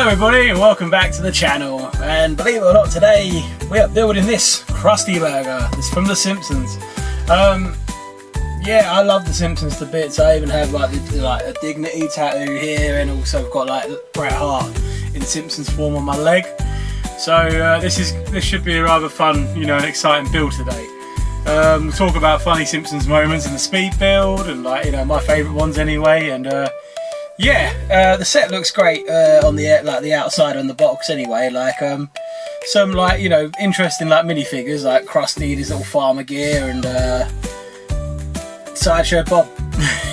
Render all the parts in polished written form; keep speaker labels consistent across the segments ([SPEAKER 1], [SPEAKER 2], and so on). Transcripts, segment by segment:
[SPEAKER 1] Hello everybody and welcome back to the channel, and believe it or not, today we are building this Krusty burger. It's from the Simpsons. Yeah, I love the Simpsons to bits. I even have like a dignity tattoo here, and also got like Bret Hart in Simpsons form on my leg. So this should be a rather fun, and exciting build today. We'll talk about funny Simpsons moments in the speed build and my favourite ones anyway. And yeah, the set looks great on the outside on the box anyway. Some interesting minifigures like Krusty in his little farmer gear and Sideshow Bob,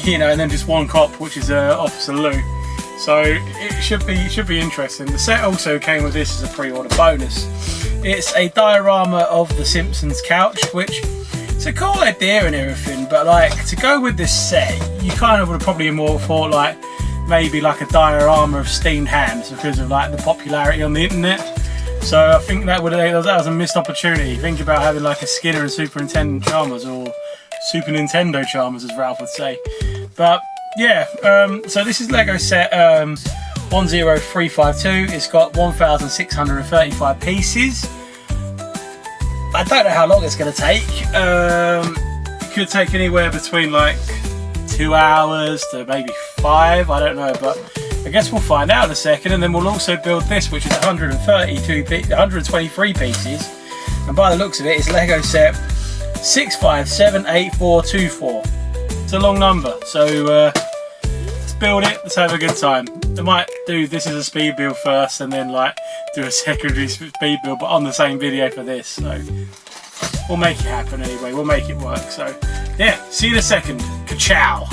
[SPEAKER 1] and then just one cop, which is Officer Lou. So it should be interesting. The set also came with this as a pre-order bonus. It's a diorama of the Simpsons couch, which it's a cool idea and everything, but to go with this set, you kind of would have probably more thought maybe a diorama of steamed hams because of the popularity on the internet. So I think that was a missed opportunity. Think about having a Skinner and Super Nintendo Chalmers, or Super Nintendo Chalmers as Ralph would say. But yeah, so this is Lego set 10352. It's got 1,635 pieces. I don't know how long it's going to take. It could take anywhere between 2 hours to maybe 5, I don't know, but I guess we'll find out in a second. And then we'll also build this, which is 123 pieces, and by the looks of it, it's Lego set 6578424. It's a long number, so let's build it, let's have a good time. I might do this as a speed build first and then do a secondary speed build, but on the same video for this. So we'll make it happen anyway, we'll make it work. So yeah, see you in a second. Ka-chow.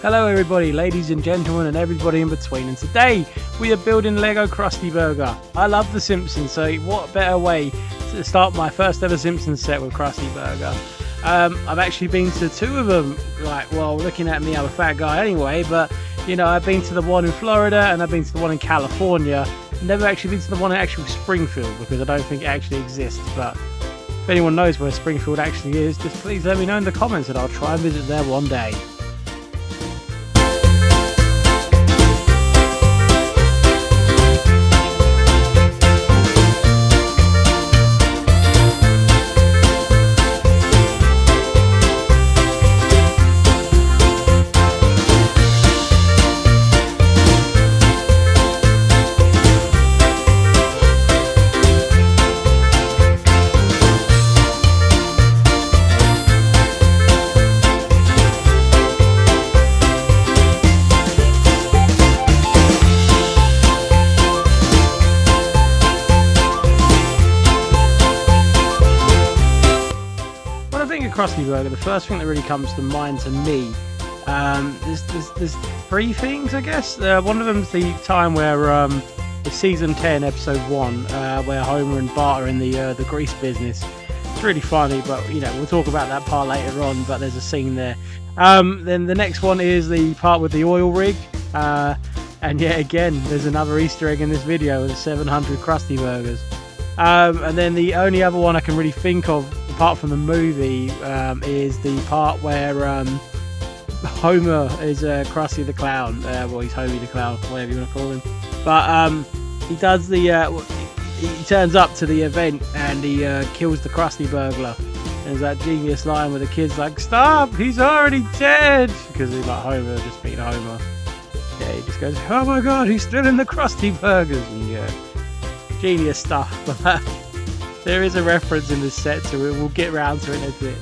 [SPEAKER 2] Hello everybody, ladies and gentlemen and everybody in between, and today we are building Lego Krusty Burger. I love the Simpsons, so what better way to start my first ever Simpsons set with Krusty Burger. I've actually been to 2 of them, looking at me, I'm a fat guy anyway, but I've been to the one in Florida and I've been to the one in California. Never actually been to the one in actual Springfield because I don't think it actually exists, but if anyone knows where Springfield actually is, just please let me know in the comments and I'll try and visit there one day. Krusty Burger, the first thing that really comes to mind to me, there's 3 things, I guess. One of them's the time where it's season 10 episode 1, where Homer and Bart are in the grease business. It's really funny, but we'll talk about that part later on, but there's a scene there. Then the next one is the part with the oil rig, and yet again there's another Easter egg in this video with 700 Krusty Burgers. And then the only other one I can really think of apart from the movie is the part where Homer is Krusty the Clown. He's Homie the Clown, whatever you want to call him. But he does the he turns up to the event and he kills the Krusty burglar. There's that genius line where the kid's like, "Stop! He's already dead!" Because he's like, Homer just being Homer. Yeah, he just goes, "Oh my God, he's still in the Krusty burgers!" And yeah, genius stuff. But there is a reference in this set to it. We'll get round to it in a bit.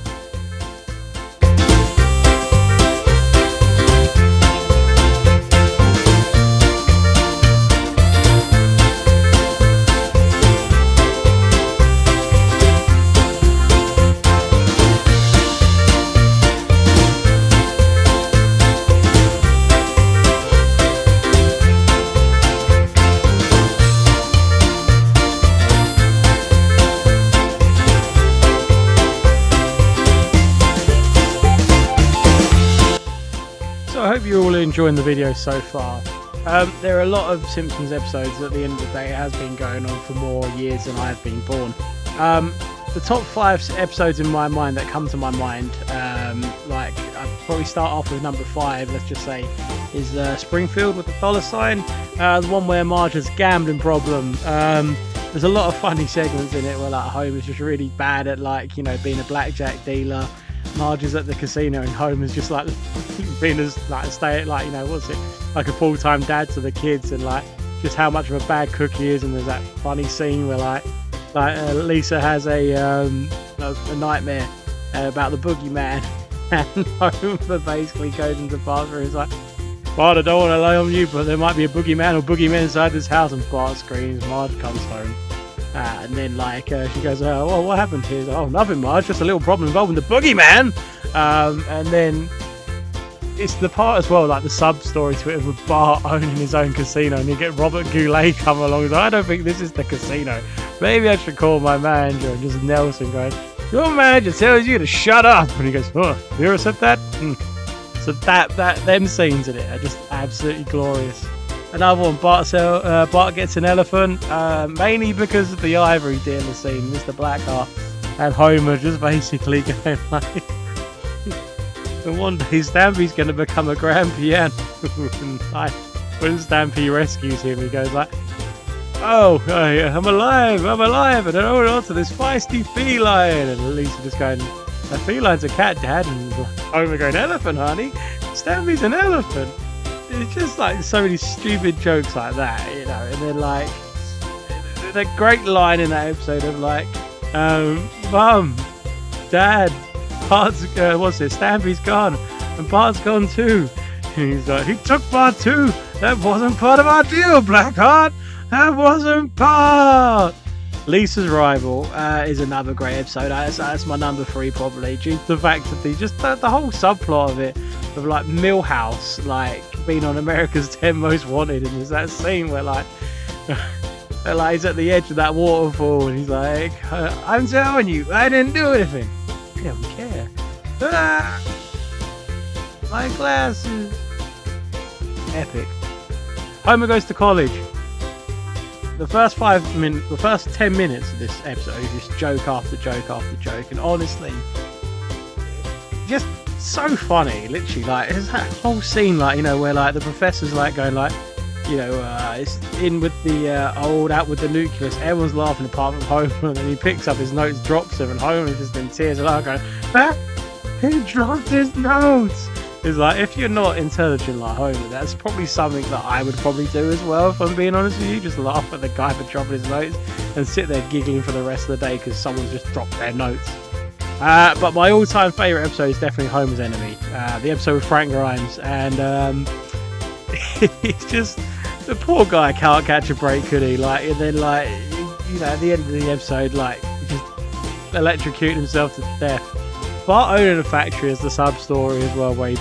[SPEAKER 2] I hope you're all enjoying the video so far. There are a lot of Simpsons episodes. At the end of the day, it has been going on for more years than I've been born. The top 5 episodes in my mind that come to my mind, like I'd probably start off with number 5. Let's just say is Springfield with the $sign. The one where Marge has a gambling problem. There's a lot of funny segments in it where like Homer's just really bad at like, you know, being a blackjack dealer. Marge is at the casino and Homer's just like being as like you know, what's it, like a full-time dad to the kids, and like just how much of a bad cook he is. And there's that funny scene where like Lisa has a nightmare about the boogeyman, and Homer basically goes into the bathroom and is like, Bart, I don't want to lay on you, but there might be a boogeyman or boogeymen inside this house. And Bart screams. Marge comes home. And then, like, she goes, well, what happened here? Oh, nothing, Marge. Just a little problem involving the boogeyman. And then it's the part as well, like the sub-story to it, with Bart owning his own casino. And you get Robert Goulet come along and I don't think this is the casino. Maybe I should call my manager. And just Nelson going, your manager tells you to shut up. And he goes, oh, you ever said that? So them scenes in it are just absolutely glorious. Another one, Bart gets an elephant, mainly because of the ivory dealer scene, Mr. Blackheart, and Homer just basically going like, and one day Stampy's going to become a grand piano. And like, when Stampy rescues him, he goes like, oh, I'm alive, and then hold on to this feisty feline. And Lisa just going, a feline's a cat, Dad. And Homer going, elephant, honey. Stampy's an elephant. It's just like so many stupid jokes like that, you know. And then like the great line in that episode of like, Mum, Dad, Bart's what's it? Stampy's gone, and Bart's gone too. And he's like, he took Bart too. That wasn't part of our deal, Blackheart. That wasn't part. Lisa's Rival is another great episode. That's my number 3 probably, due to the fact that the whole subplot of it, of like Milhouse like being on America's 10 Most Wanted, and there's that scene where like he's at the edge of that waterfall and he's like, I'm telling you, I didn't do anything. I don't care. My glasses. Epic. Homer goes to college. The first 10 minutes of this episode is just joke after joke after joke, and honestly, just so funny. Literally, like, there's that whole scene, like, you know, where like the professor's like going like, you know, it's in with the old, out with the nucleus. Everyone's laughing apart from Homer, and then he picks up his notes, drops them, and Homer's just in tears and like going, ah, he dropped his notes. It's like, if you're not intelligent like Homer, that's probably something that I would probably do as well, if I'm being honest with you. Just laugh at the guy for dropping his notes and sit there giggling for the rest of the day because someone's just dropped their notes. But my all-time favourite episode is definitely Homer's Enemy, the episode with Frank Grimes, and it's just, the poor guy can't catch a break, could he? Like, and then, like, you know, at the end of the episode, like, he just electrocuted himself to death. Bart owning a factory is the sub-story as well, where he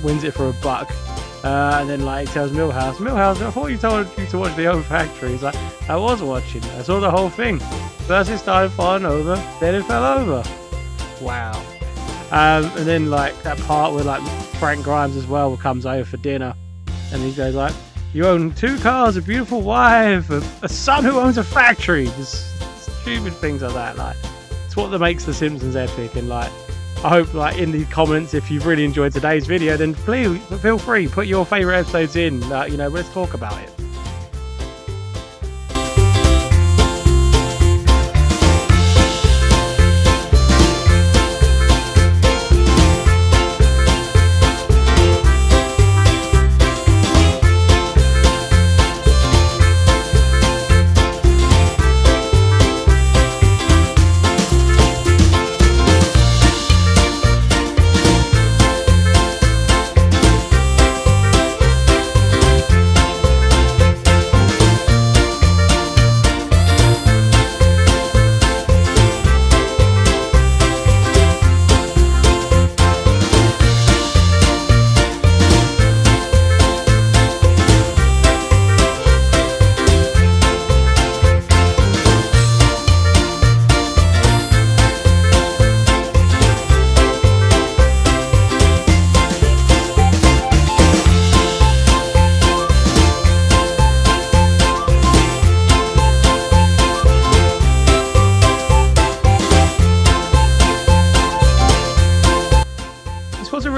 [SPEAKER 2] wins it for $1. And then, like, he tells Milhouse, I thought you told you to watch the whole factory. He's like, I was watching. I saw the whole thing. First it started falling over, then it fell over. Wow. And then, like, that part where, like, Frank Grimes as well comes over for dinner. And he goes, like, you own 2 cars, a beautiful wife, a son who owns a factory. Just stupid things like that. Like, it's what makes The Simpsons epic. And, like, I hope, like, in the comments, if you've really enjoyed today's video, then please feel free, put your favourite episodes in. You know, let's talk about it.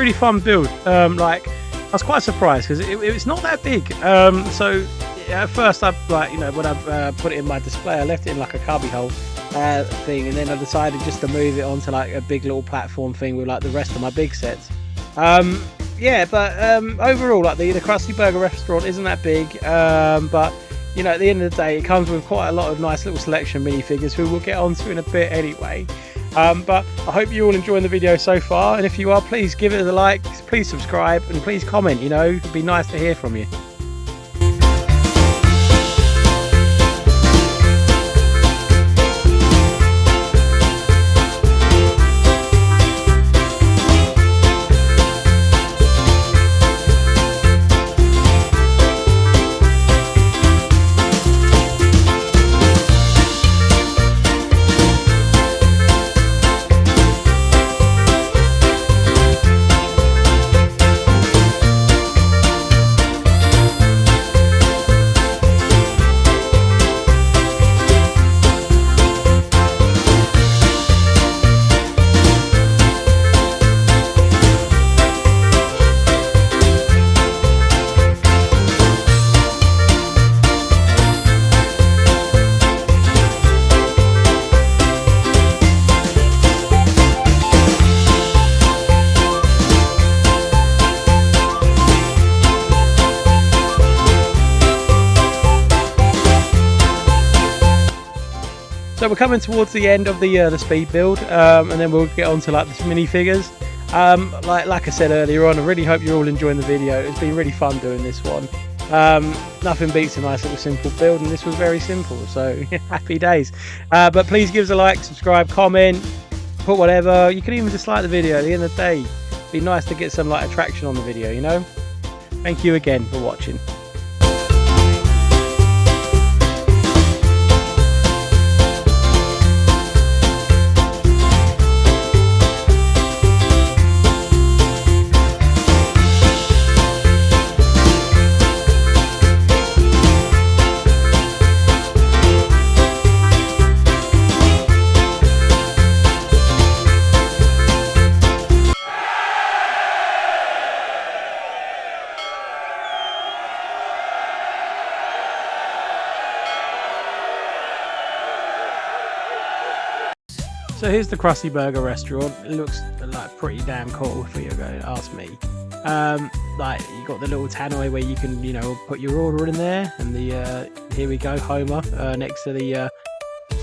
[SPEAKER 2] really fun build. Like, I was quite surprised because it's not that big. So at first, I when I put it in my display, I left it in like a cubby hole thing, and then I decided just to move it onto like a big little platform thing with like the rest of my big sets. Yeah, but overall, like the Krusty Burger restaurant isn't that big, but at the end of the day, it comes with quite a lot of nice little selection minifigures, who we'll get onto in a bit anyway. But I hope you're all enjoying the video so far, and if you are, please give it a like, please subscribe, and please comment. It'd be nice to hear from you. So we're coming towards the end of the speed build, and then we'll get on to like the minifigures. Like I said earlier on, I really hope you're all enjoying the video. It's been really fun doing this one. Nothing beats a nice little simple build, and this was very simple, so happy days. But please give us a like, subscribe, comment, put whatever. You can even dislike the video. At the end of the day, it'd be nice to get some like attraction on the video, Thank you again for watching. So here's the Krusty Burger restaurant. It looks like pretty damn cool if you're going to ask me. Like you got the little tannoy where you can, put your order in there, and the here we go, Homer next to the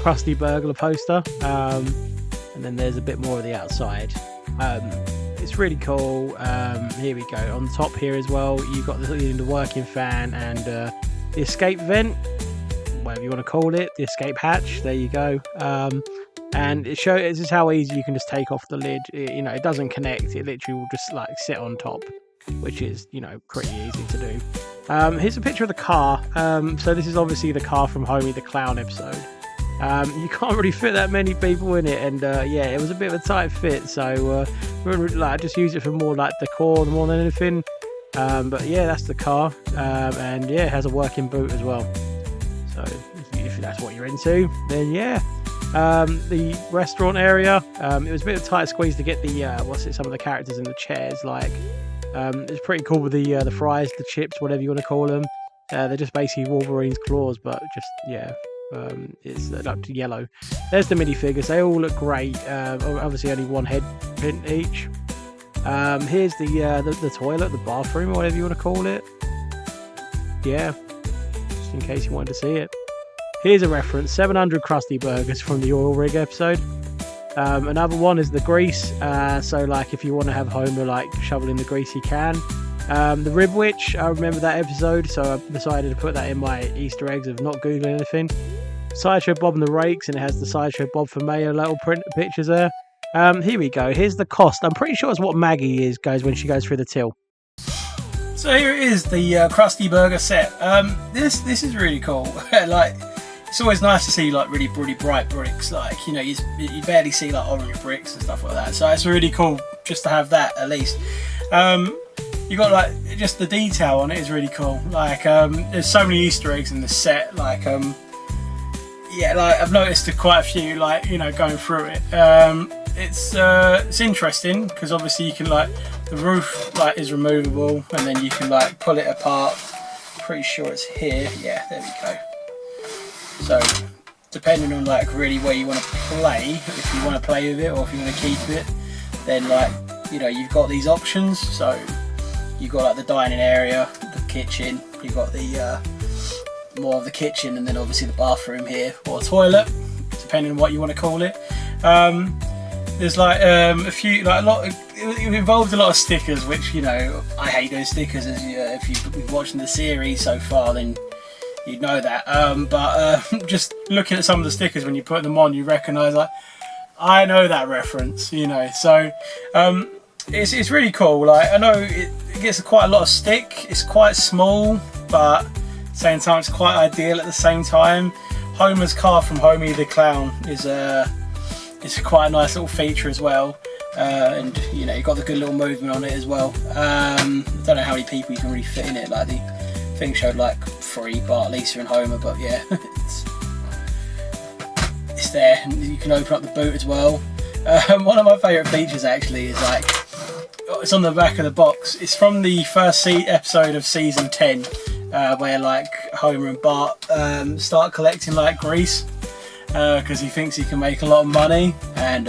[SPEAKER 2] Krusty Burger poster, and then there's a bit more of the outside. It's really cool. Here we go. On the top here as well, you've got the working fan and the escape vent, whatever you want to call it, the escape hatch. There you go. And this is how easy you can just take off the lid. It doesn't connect. It literally will just like sit on top, which is pretty easy to do. Here's a picture of the car. So this is obviously the car from Homie the Clown episode. You can't really fit that many people in it, and yeah, it was a bit of a tight fit. So I just use it for more like decor more than anything. But yeah, that's the car, and yeah, it has a working boot as well. So if that's what you're into, then yeah. The restaurant area, it was a bit of a tight squeeze to get the some of the characters in the chairs. Like it's pretty cool with the fries, the chips, whatever you want to call them. They're just basically Wolverine's claws, but just it's like yellow. There's the minifigures. They all look great. Obviously only one head print each. Here's the toilet, the bathroom, or whatever you want to call it. Yeah, just in case you wanted to see it. Here's a reference, 700 Krusty Burgers from the oil rig episode. Another one is the grease, so like if you want to have Homer like shoveling the grease, you can. The Rib Witch, I remember that episode, so I decided to put that in my Easter eggs of not Googling anything. Sideshow Bob and the Rakes, and it has the Sideshow Bob for Mayor little print pictures there. Here we go, here's the cost. I'm pretty sure it's what Maggie goes when she goes through the till.
[SPEAKER 1] So here it is, the Krusty Burger set. This is really cool. Like, it's always nice to see like really bright bricks, like you barely see like orange bricks and stuff like that. So it's really cool just to have that at least. You got like just the detail on it is really cool. Like there's so many Easter eggs in the set. Like yeah, like I've noticed quite a few, like going through it. it's interesting because obviously you can like the roof like is removable and then you can like pull it apart. Pretty sure it's here. Yeah, there we go. So depending on like really where you want to play, if you want to play with it or if you want to keep it, then like you've got these options. So you've got like the dining area, the kitchen, you've got the more of the kitchen, and then obviously the bathroom here or toilet, depending on what you want to call it. There's like a few, like a lot. It involved a lot of stickers, which I hate those stickers. As if you've been watching the series so far, then you'd know that. But just looking at some of the stickers when you put them on, you recognise like I know that reference. So it's really cool. Like I know it gets quite a lot of stick. It's quite small, but at the same time it's quite ideal at the same time. Homer's car from Homie the Clown is it's quite a nice little feature as well, and you've got the good little movement on it as well. I don't know how many people you can really fit in it. Like the thing showed like 3, Bart, Lisa and Homer, but yeah, it's there, and you can open up the boot as well. One of my favourite features actually is like it's on the back of the box. It's from the first episode of season 10, where like Homer and Bart start collecting like grease because he thinks he can make a lot of money, and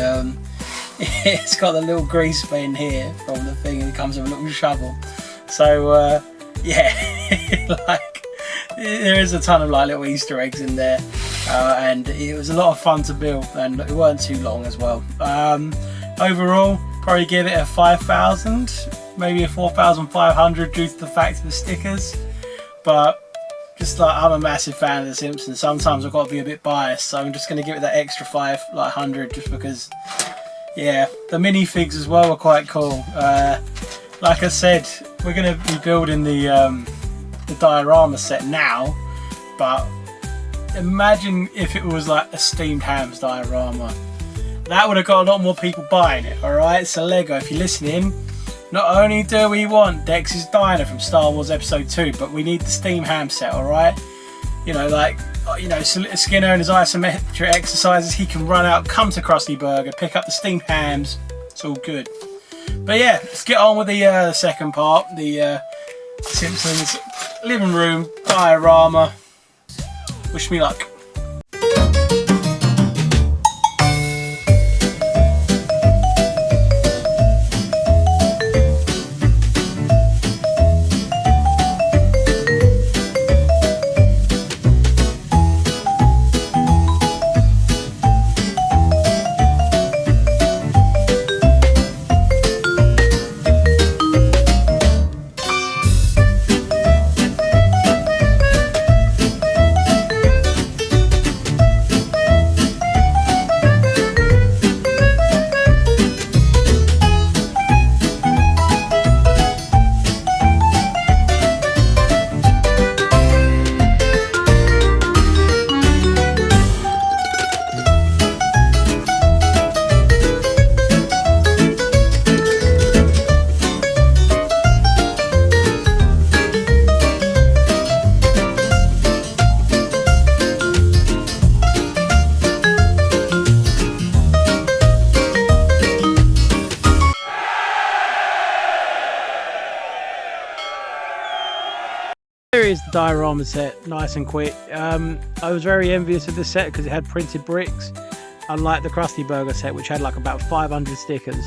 [SPEAKER 1] it's got the little grease bin here from the thing, and it comes with a little shovel. So yeah, like there is a ton of like little Easter eggs in there, and it was a lot of fun to build, and it weren't too long as well. Overall, probably give it a 5,000, maybe a 4,500 due to the fact of the stickers, but just like I'm a massive fan of the Simpsons, sometimes I've got to be a bit biased, so I'm just going to give it that extra 500 just because, yeah, the minifigs as well are quite cool. Like I said, we're going to be building the diorama set now, but imagine if it was like a steamed hams diorama. That would have got a lot more people buying it. Alright, so Lego, if you're listening, not only do we want Dex's Diner from Star Wars Episode 2, but we need the steam ham set, alright? Skinner and his isometric exercises, he can run out, come to Krusty Burger, pick up the steamed hams, it's all good. But yeah, let's get on with the second part, the Simpsons living room diorama. Wish me luck.
[SPEAKER 2] Here is the diorama set, nice and quick. I was very envious of this set because it had printed bricks, unlike the Krusty Burger set, which had like about 500 stickers.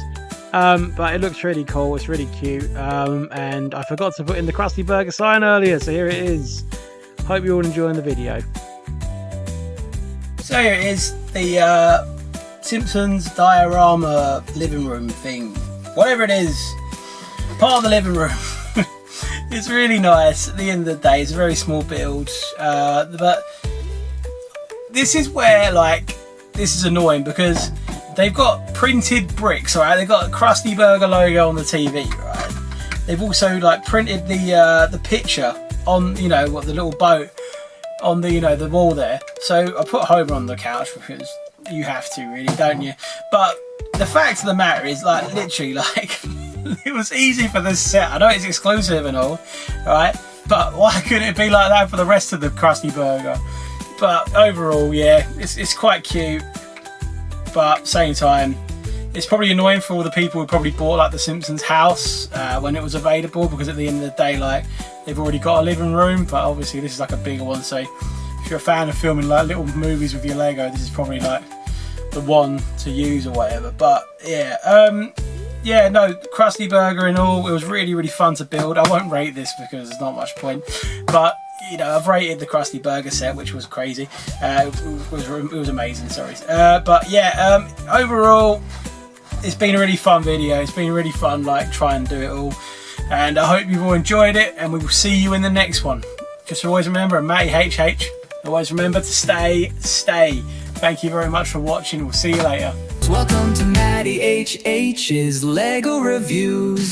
[SPEAKER 2] But it looks really cool, it's really cute, and I forgot to put in the Krusty Burger sign earlier, so here it is. Hope you're all enjoying the video.
[SPEAKER 1] So here it is, the Simpsons diorama living room thing, whatever it is, part of the living room. It's really nice. At the end of the day, it's a very small build, but this is where like this is annoying because they've got printed bricks, right? They've got a Krusty Burger logo on the TV, right? They've also like printed the picture on, the little boat on the the wall there. So I put Homer on the couch because you have to, really, don't you? But the fact of the matter is, like, literally, like, it was easy for this set. I know it's exclusive and all, right? But why couldn't it be like that for the rest of the Krusty Burger? But overall, yeah, it's quite cute. But at the same time, It's probably annoying for all the people who probably bought like the Simpsons house when it was available, because at the end of the day, like, they've already got a living room, but obviously this is like a bigger one, so if you're a fan of filming like little movies with your Lego, this is probably like the one to use or whatever. But yeah, yeah, no, Krusty Burger and all, it was really fun to build. I won't rate this because there's not much point, but you know, I've rated the Krusty Burger set, which was crazy. It was amazing, sorry. But yeah, overall, it's been a really fun video. It's been really fun, like, trying to do it all. And I hope you've all enjoyed it, and we will see you in the next one. Just always remember, I'm Matty HH. Always remember to stay. Thank you very much for watching. We'll see you later.
[SPEAKER 3] Welcome to Matty HH's Lego Reviews.